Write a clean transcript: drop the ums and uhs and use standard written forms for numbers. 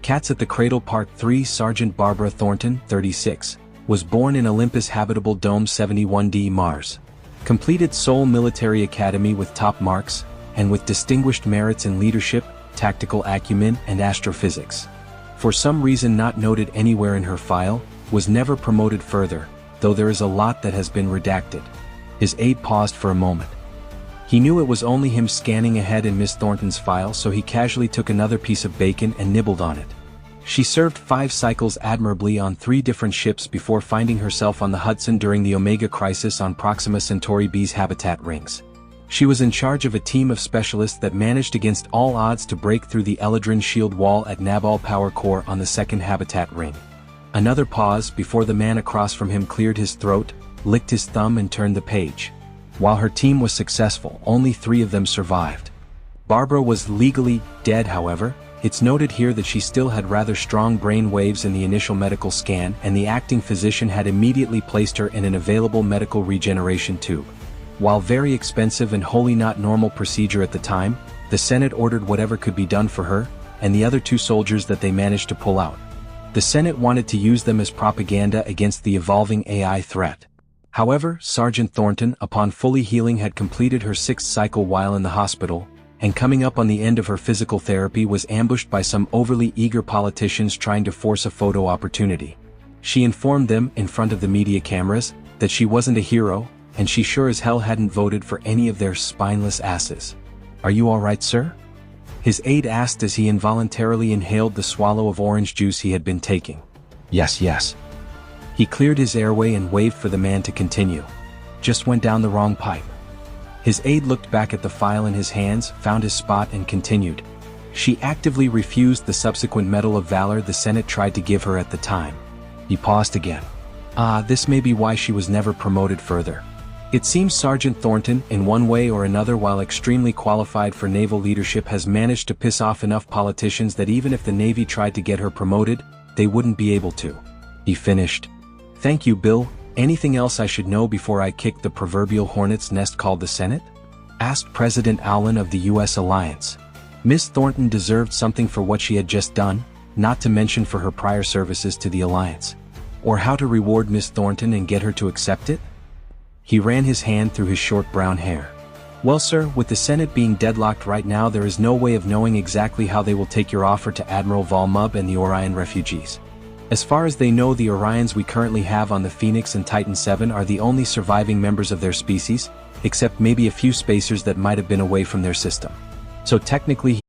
Cats at the Cradle Part 3. Sergeant Barbara Thornton, 36, was born in Olympus Habitable Dome 71D, Mars. Completed Sol Military Academy with top marks, and with distinguished merits in leadership, tactical acumen, and astrophysics. For some reason not noted anywhere in her file, was never promoted further, though there is a lot that has been redacted. His aide paused for a moment. He knew it was only him scanning ahead in Miss Thornton's file, so he casually took another piece of bacon and nibbled on it. She served 5 cycles admirably on 3 different ships before finding herself on the Hudson during the Omega crisis on Proxima Centauri B's habitat rings. She was in charge of a team of specialists that managed against all odds to break through the Eladrin shield wall at Nabal Power Core on the 2nd habitat ring. Another pause before the man across from him cleared his throat, licked his thumb and turned the page. While her team was successful, only 3 of them survived. Barbara was legally dead, however. It's noted here that she still had rather strong brain waves in the initial medical scan, and the acting physician had immediately placed her in an available medical regeneration tube. While very expensive and wholly not normal procedure at the time, the Senate ordered whatever could be done for her, and the other 2 soldiers that they managed to pull out. The Senate wanted to use them as propaganda against the evolving AI threat. However, Sergeant Thornton, upon fully healing, had completed her 6th cycle while in the hospital, and coming up on the end of her physical therapy was ambushed by some overly eager politicians trying to force a photo opportunity. She informed them, in front of the media cameras, that she wasn't a hero, and she sure as hell hadn't voted for any of their spineless asses. "Are you all right, sir?" his aide asked as he involuntarily inhaled the swallow of orange juice he had been taking. Yes. He cleared his airway and waved for the man to continue. "Just went down the wrong pipe." His aide looked back at the file in his hands, found his spot and continued. "She actively refused the subsequent Medal of Valor the Senate tried to give her at the time." He paused again. This may be why she was never promoted further. It seems Sergeant Thornton, in one way or another, while extremely qualified for naval leadership, has managed to piss off enough politicians that even if the Navy tried to get her promoted, they wouldn't be able to. He finished. "Thank you, Bill. Anything else I should know before I kick the proverbial hornet's nest called the Senate?" asked President Allen of the U.S. Alliance. Miss Thornton deserved something for what she had just done, not to mention for her prior services to the Alliance. Or how to reward Miss Thornton and get her to accept it? He ran his hand through his short brown hair. "Well, sir, with the Senate being deadlocked right now, there is no way of knowing exactly how they will take your offer to Admiral Volmub and the Orion refugees. As far as they know, the Orions we currently have on the Phoenix and Titan 7 are the only surviving members of their species, except maybe a few spacers that might have been away from their system. So technically